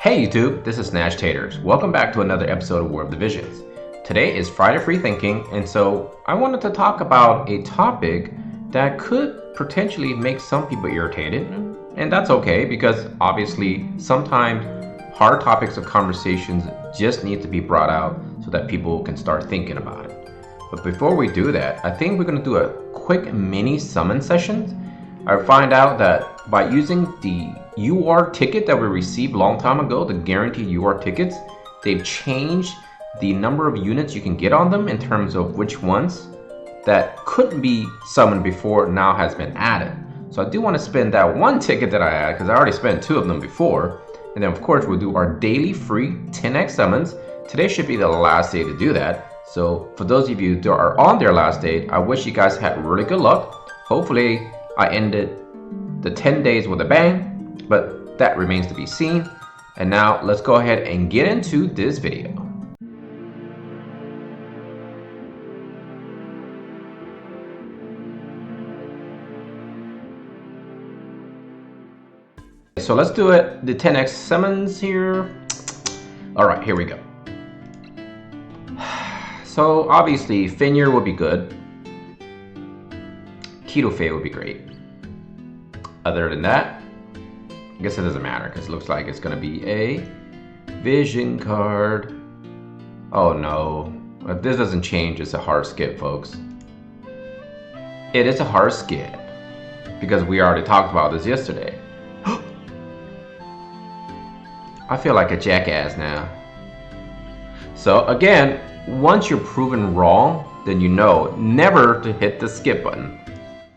Hey YouTube, this is Nashtaters. Welcome back to another episode of War of the Visions. Today is Friday Free Thinking, and so I wanted to talk about a topic that could potentially make some people irritated, and that's okay because obviously sometimes hard topics of conversations just need to be brought out so that people can start thinking about it. But before we do that, I think we're going to do a quick mini summon session. I find out that by using the UR ticket that we received a long time ago, the guaranteed UR tickets, they've changed the number of units you can get on them in terms of which ones that couldn't be summoned before now has been added. So I do want to spend that one ticket that I had because I already spent 2 of them before. And then of course we'll do our daily free 10x summons. Today should be the last day to do that. So for those of you that are on their last day, I wish you guys had really good luck. Hopefully I ended the 10 days with a bang, but that remains to be seen. And now let's go ahead and get into this video. So let's do it, the 10x summons here. All right, here we go. So obviously Finir would be good. Keto Fae would be great. Other than that, I guess it doesn't matter because it looks like it's gonna be a vision card. Oh no, if this doesn't change, it's a hard skip, folks. It is a hard skip because we already talked about this yesterday. I feel like a jackass now. So again, once you're proven wrong, then you know never to hit the skip button.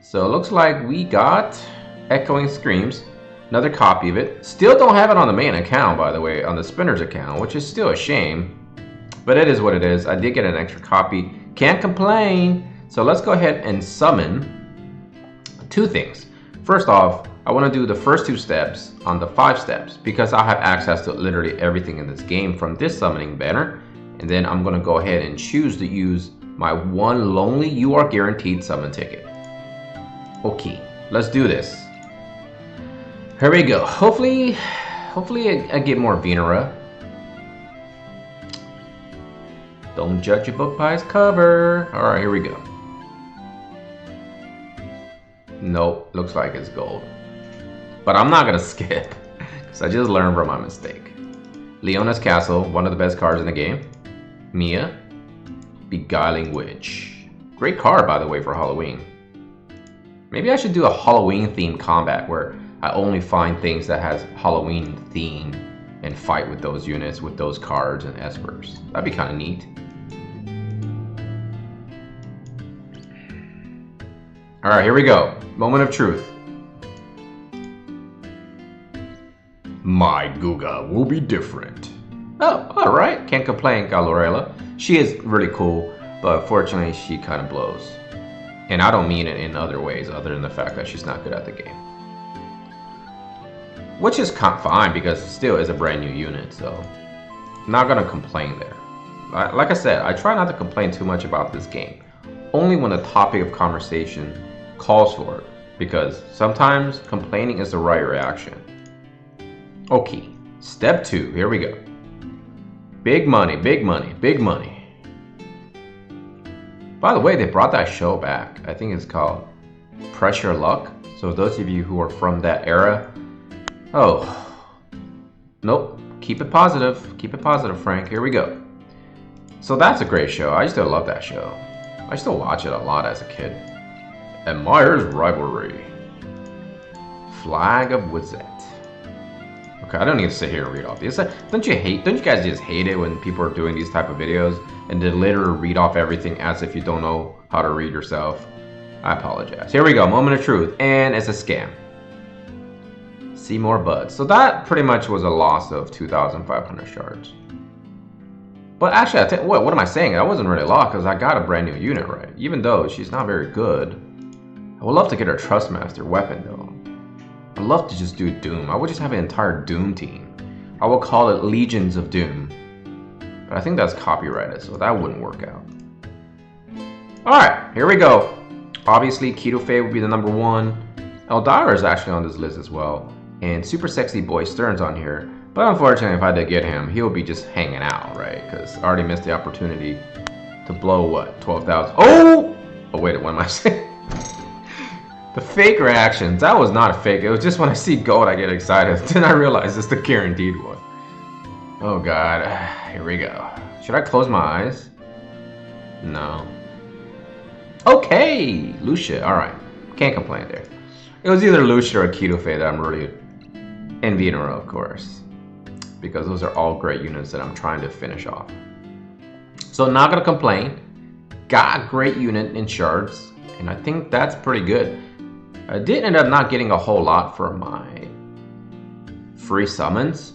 So it looks like we got Echoing Screams, another copy of it. Still don't have it on the main account, by the way, on the Spinners account, which is still a shame. But it is what it is. I did get an extra copy. Can't complain. So let's go ahead and summon 2 things. First off, I want to do the first 2 steps on the 5 steps because I have access to literally everything in this game from this summoning banner. And then I'm going to go ahead and choose to use my one lonely UR guaranteed summon ticket. Okay, let's do this. Here we go. Hopefully I get more Venera. Don't judge a book by its cover. All right, here we go. Nope, looks like it's gold. But I'm not gonna skip because I just learned from my mistake. Leona's Castle, one of the best cards in the game. Mia, Beguiling Witch. Great card, by the way, for Halloween. Maybe I should do a Halloween themed combat where I only find things that has Halloween theme and fight with those units, with those cards and espers. That'd be kind of neat. All right, here we go. Moment of truth. My Guga will be different. Oh, all right. Can't complain, Galorella. She is really cool, but unfortunately, she kind of blows. And I don't mean it in other ways other than the fact that she's not good at the game. Which is fine because it still is a brand new unit, so I'm not gonna complain there. Like I said, I try not to complain too much about this game. Only when the topic of conversation calls for it, because sometimes complaining is the right reaction. Okay, step 2, here we go. Big money, big money, big money. By the way, they brought that show back. I think it's called Pressure Luck. So those of you who are from that era, oh, nope, keep it positive, Frank, here we go. So that's a great show. I still love that show. I still watch it a lot as a kid. Admires Rivalry. Flag of Wizet. Okay, I don't need to sit here and read off these. Don't you guys just hate it when people are doing these type of videos and they literally read off everything as if you don't know how to read yourself? I apologize. Here we go, moment of truth, and it's a scam. See more buds. So that pretty much was a loss of 2,500 shards. But actually, what am I saying? I wasn't really lost because I got a brand new unit, right? Even though she's not very good. I would love to get her Trustmaster weapon though. I'd love to just do Doom. I would just have an entire Doom team. I would call it Legions of Doom. But I think that's copyrighted, so that wouldn't work out. Alright, here we go. Obviously, Keto Fae would be the #1. Eldara is actually on this list as well. And Super Sexy Boy Stern's on here. But unfortunately, if I did get him, he'll be just hanging out, right? Because I already missed the opportunity to blow, what, 12,000? Oh! Oh, wait, what am I saying? The fake reactions, that was not a fake. It was just when I see gold, I get excited. Then I realize it's the guaranteed one. Oh, God. Here we go. Should I close my eyes? No. Okay! Lucia, alright. Can't complain there. It was either Lucia or Kitofe that I'm really envying her, of course, because those are all great units that I'm trying to finish off. So not gonna complain. Got a great unit in shards, and I think that's pretty good. I did end up not getting a whole lot for my free summons,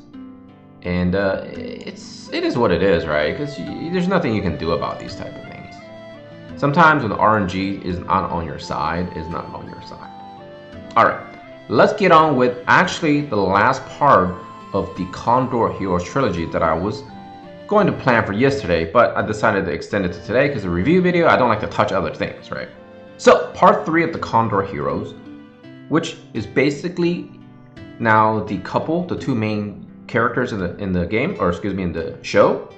and it is what it is, right? Because there's nothing you can do about these type of things. Sometimes when the RNG is not on your side, it's not on your side. All right. Let's get on with actually the last part of the Condor Heroes trilogy that I was going to plan for yesterday, but I decided to extend it to today because a review video, I don't like to touch other things, right? So part 3 of the Condor Heroes, which is basically now the couple, the two main characters in the game, or excuse me, in the show,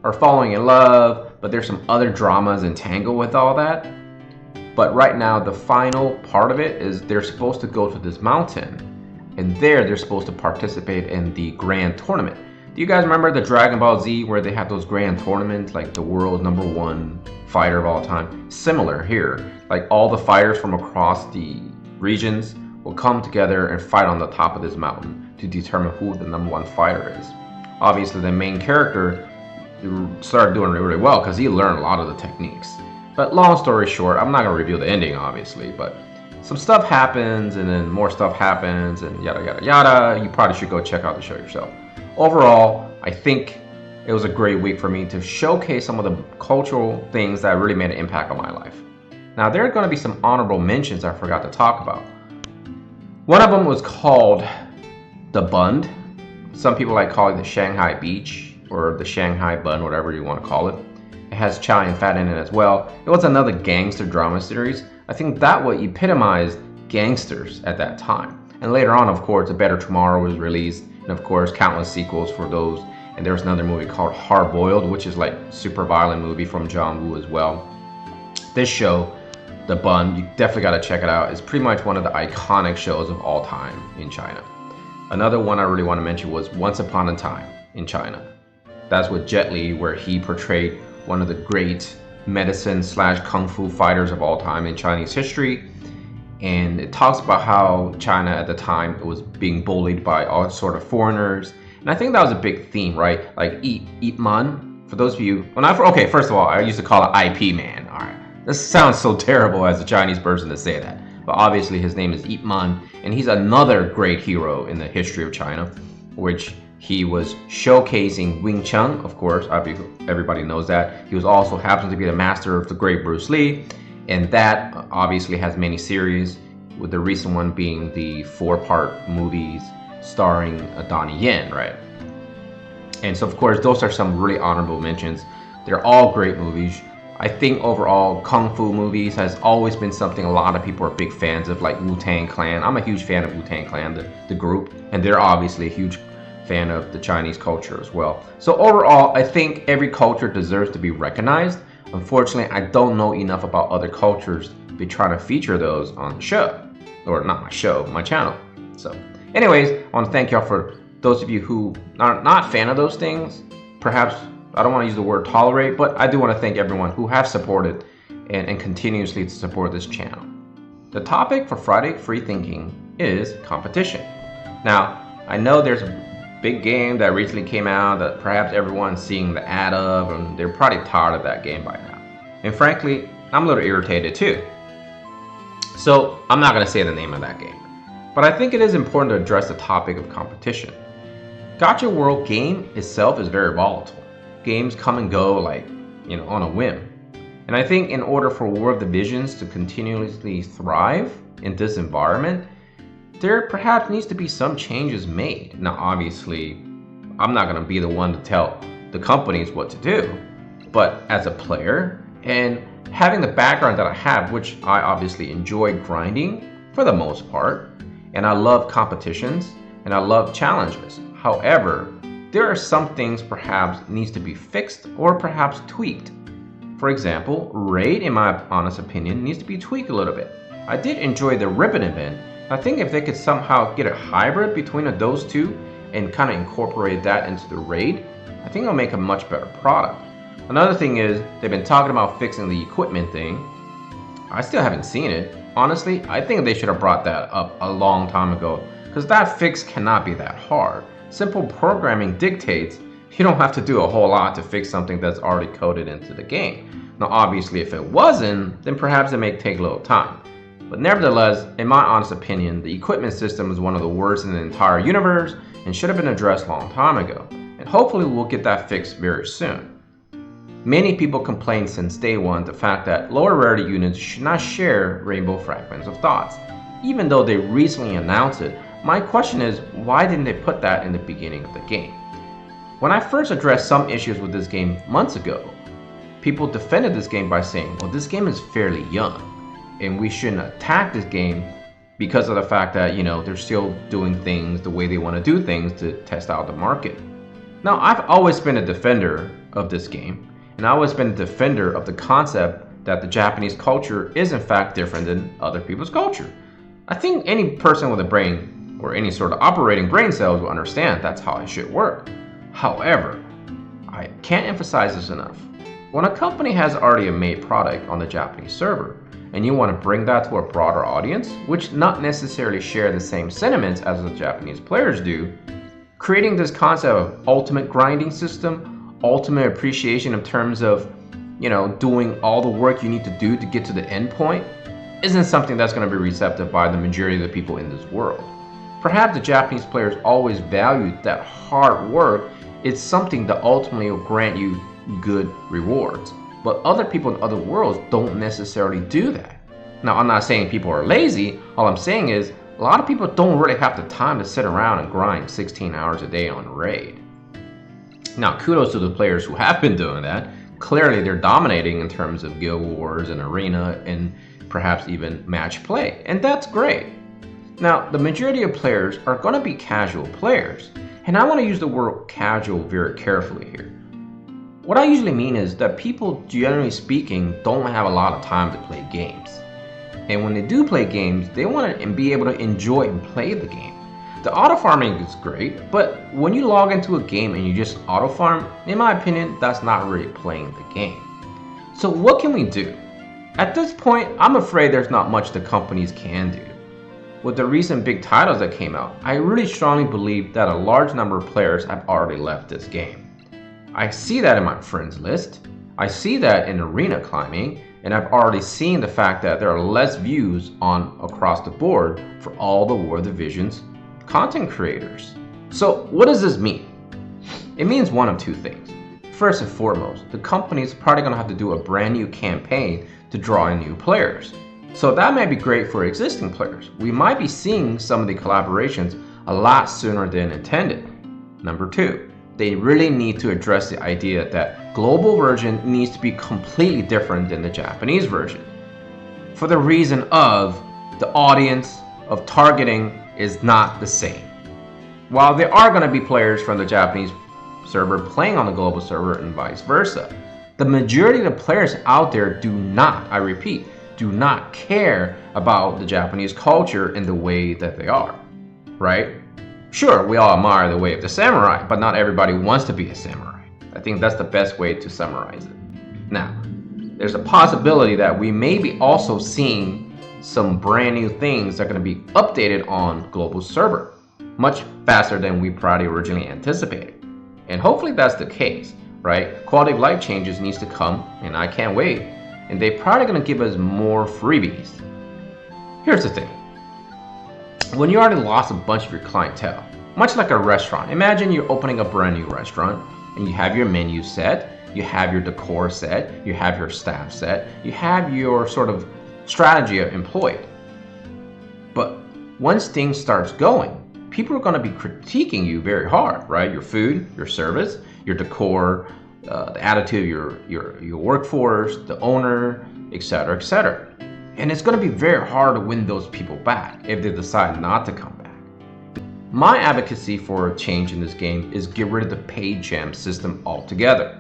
are falling in love, but there's some other dramas entangled with all that. But right now, the final part of it is they're supposed to go to this mountain, and there they're supposed to participate in the grand tournament. Do you guys remember the Dragon Ball Z where they have those grand tournaments, like the world's #1 fighter of all time? Similar here, like all the fighters from across the regions will come together and fight on the top of this mountain to determine who the #1 fighter is. Obviously, the main character started doing really well because he learned a lot of the techniques. But long story short, I'm not going to reveal the ending, obviously, but some stuff happens, and then more stuff happens, and yada, yada, yada. You probably should go check out the show yourself. Overall, I think it was a great week for me to showcase some of the cultural things that really made an impact on my life. Now, there are going to be some honorable mentions I forgot to talk about. One of them was called the Bund. Some people like call it the Shanghai Beach, or the Shanghai Bun, whatever you want to call it. It has Chow Yun-fat in it as well. It was another gangster drama series. I think that would epitomize gangsters at that time. And later on, of course, A Better Tomorrow was released, and of course, countless sequels for those. And there was another movie called Hard Boiled, which is like super violent movie from John Woo as well. This show, The Bun, you definitely got to check it out. It's pretty much one of the iconic shows of all time in China. Another one I really want to mention was Once Upon a Time in China. That's with Jet Li, where he portrayed one of the great medicine/kung fu fighters of all time in Chinese history. And it talks about how China at the time was being bullied by all sort of foreigners. And I think that was a big theme, right? Like Ip Man. For those of you, okay, first of all, I used to call it IP Man. All right, this sounds so terrible as a Chinese person to say that. But obviously his name is Ip Man, and he's another great hero in the history of China, which he was showcasing Wing Chun, of course, everybody knows that. He was also happens to be the master of the great Bruce Lee, and that obviously has many series, with the recent one being the 4-part movies starring Donnie Yen, right? And so, of course, those are some really honorable mentions. They're all great movies. I think overall, Kung Fu movies has always been something a lot of people are big fans of, like Wu-Tang Clan. I'm a huge fan of Wu-Tang Clan, the group, and they're obviously a huge fan of the Chinese culture as well. So overall, I think every culture deserves to be recognized. Unfortunately, I don't know enough about other cultures to be trying to feature those on the show. Or not my show, my channel. So anyways, I want to thank y'all for those of you who are not fan of those things. Perhaps, I don't want to use the word tolerate, but I do want to thank everyone who have supported and continuously to support this channel. The topic for Friday Free Thinking is competition. Now, I know there's a big game that recently came out that perhaps everyone's seeing the ad of, and they're probably tired of that game by now. And frankly, I'm a little irritated too. So I'm not going to say the name of that game, but I think it is important to address the topic of competition. Gacha World game itself is very volatile. Games come and go like, on a whim. And I think in order for War of the Visions to continuously thrive in this environment, there perhaps needs to be some changes made. Now, obviously, I'm not going to be the one to tell the companies what to do, but as a player and having the background that I have, which I obviously enjoy grinding for the most part, and I love competitions and I love challenges. However, there are some things perhaps needs to be fixed or perhaps tweaked. For example, Raid, in my honest opinion, needs to be tweaked a little bit. I did enjoy the Ribbon event. I think if they could somehow get a hybrid between those two and kind of incorporate that into the Raid, I think it'll make a much better product. Another thing is, they've been talking about fixing the equipment thing. I still haven't seen it. Honestly, I think they should have brought that up a long time ago, because that fix cannot be that hard. Simple programming dictates you don't have to do a whole lot to fix something that's already coded into the game. Now obviously if it wasn't, then perhaps it may take a little time. But nevertheless, in my honest opinion, the equipment system is one of the worst in the entire universe and should have been addressed a long time ago. And hopefully we'll get that fixed very soon. Many people complained since day one the fact that lower rarity units should not share rainbow fragments of thoughts. Even though they recently announced it, my question is, why didn't they put that in the beginning of the game? When I first addressed some issues with this game months ago, people defended this game by saying, well, this game is fairly young and we shouldn't attack this game because of the fact that, they're still doing things the way they want to do things to test out the market. Now, I've always been a defender of this game, and I've always been a defender of the concept that the Japanese culture is in fact different than other people's culture. I think any person with a brain or any sort of operating brain cells will understand that's how it should work. However, I can't emphasize this enough. When a company has already a made product on the Japanese server, and you want to bring that to a broader audience, which not necessarily share the same sentiments as the Japanese players do, creating this concept of ultimate grinding system, ultimate appreciation in terms of, doing all the work you need to do to get to the end point, isn't something that's going to be receptive by the majority of the people in this world. Perhaps the Japanese players always valued that hard work. It's something that ultimately will grant you good rewards. But other people in other worlds don't necessarily do that. Now, I'm not saying people are lazy. All I'm saying is a lot of people don't really have the time to sit around and grind 16 hours a day on Raid. Now, kudos to the players who have been doing that. Clearly, they're dominating in terms of guild wars and arena and perhaps even match play. And that's great. Now, the majority of players are going to be casual players. And I want to use the word casual very carefully here. What I usually mean is that people, generally speaking, don't have a lot of time to play games. And when they do play games, they want to be able to enjoy and play the game. The auto farming is great, but when you log into a game and you just auto farm, in my opinion, that's not really playing the game. So what can we do? At this point, I'm afraid there's not much the companies can do. With the recent big titles that came out, I really strongly believe that a large number of players have already left this game. I see that in my friends list, I see that in arena climbing, and I've already seen the fact that there are less views on across the board for all the War Divisions content creators. So what does this mean? It means one of two things. First and foremost, the company's probably going to have to do a brand new campaign to draw in new players. So that might be great for existing players. We might be seeing some of the collaborations a lot sooner than intended. Number two, they really need to address the idea that global version needs to be completely different than the Japanese version. For the reason of the audience of targeting is not the same. While there are going to be players from the Japanese server playing on the global server and vice versa, the majority of the players out there do not, I repeat, do not care about the Japanese culture in the way that they are, right? Sure, we all admire the way of the samurai, but not everybody wants to be a samurai. I think that's the best way to summarize it. Now, there's a possibility that we may be also seeing some brand new things that are going to be updated on global server much faster than we probably originally anticipated. And hopefully that's the case, right? Quality of life changes needs to come, and I can't wait. And they're probably going to give us more freebies. Here's the thing. When you already lost a bunch of your clientele, much like a restaurant, imagine you're opening a brand new restaurant and you have your menu set, you have your decor set, you have your staff set, you have your sort of strategy employed. But once things starts going, people are going to be critiquing you very hard, right? Your food, your service, your decor, the attitude of your workforce, the owner, etc., etc. And it's going to be very hard to win those people back if they decide not to come back. My advocacy for a change in this game is get rid of the paid gem system altogether.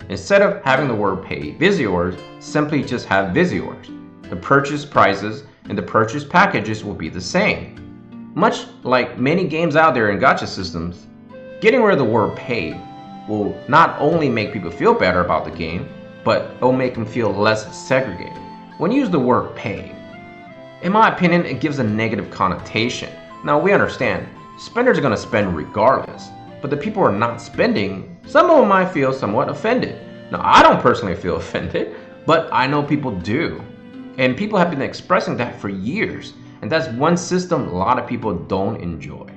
Instead of having the word paid visitors, simply just have visitors. The purchase prices and the purchase packages will be the same. Much like many games out there in gacha systems, getting rid of the word paid will not only make people feel better about the game, but it will make them feel less segregated. When you use the word paid, in my opinion, it gives a negative connotation. Now we understand, spenders are going to spend regardless, but the people who are not spending, some of them might feel somewhat offended. Now I don't personally feel offended, but I know people do. And people have been expressing that for years, and that's one system a lot of people don't enjoy.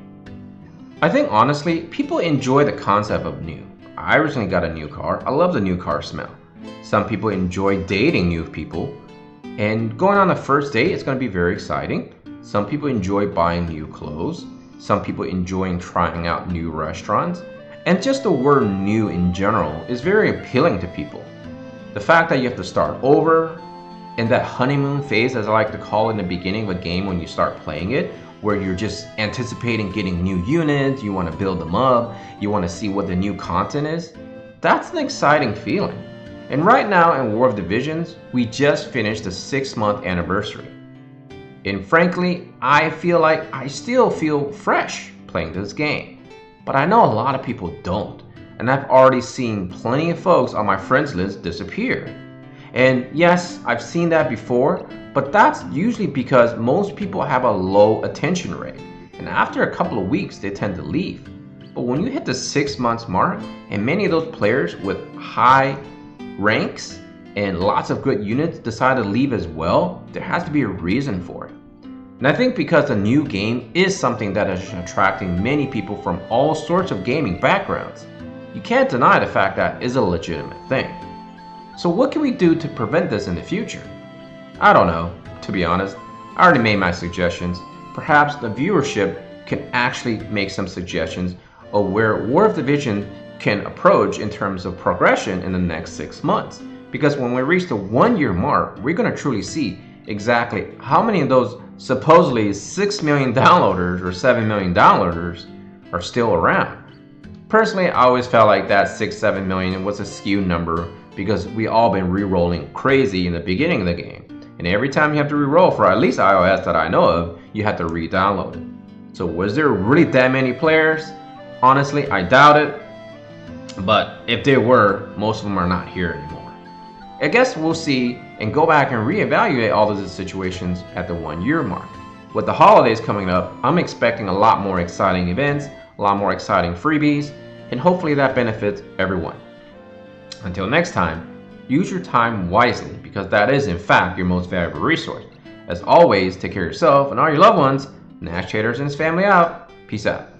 I think honestly, people enjoy the concept of new. I recently got a new car. I love the new car smell. Some people enjoy dating new people, and going on a first date is going to be very exciting. Some people enjoy buying new clothes. Some people enjoy trying out new restaurants. And just the word new in general is very appealing to people. The fact that you have to start over, in that honeymoon phase, as I like to call it in the beginning of a game when you start playing it, where you're just anticipating getting new units, you want to build them up, you want to see what the new content is, that's an exciting feeling. And right now in War of Divisions, we just finished the 6-month anniversary. And frankly, I feel like I still feel fresh playing this game. But I know a lot of people don't. And I've already seen plenty of folks on my friends list disappear. And yes, I've seen that before, but that's usually because most people have a low attention rate. And after a couple of weeks, they tend to leave. But when you hit the 6 months mark, and many of those players with high ranks and lots of good units decide to leave as well, there has to be a reason for it. And I think because the new game is something that is attracting many people from all sorts of gaming backgrounds, you can't deny the fact that is a legitimate thing. So what can we do to prevent this in the future? I don't know, to be honest. I already made my suggestions. Perhaps the viewership can actually make some suggestions of where War of Division can approach in terms of progression in the next 6 months. Because when we reach the 1-year mark, we're going to truly see exactly how many of those supposedly 6 million downloaders or 7 million downloaders are still around. Personally, I always felt like that 6-7 million was a skewed number because we all been re-rolling crazy in the beginning of the game. And every time you have to re-roll for at least iOS that I know of, you have to re-download it. So was there really that many players? Honestly, I doubt it. But if there were, most of them are not here anymore. I guess we'll see and go back and reevaluate all of these situations at the 1-year mark. With the holidays coming up, I'm expecting a lot more exciting events, a lot more exciting freebies, and hopefully that benefits everyone. Until next time, use your time wisely because that is in fact your most valuable resource. As always, take care of yourself and all your loved ones. Nashtaters and his family out. Peace out.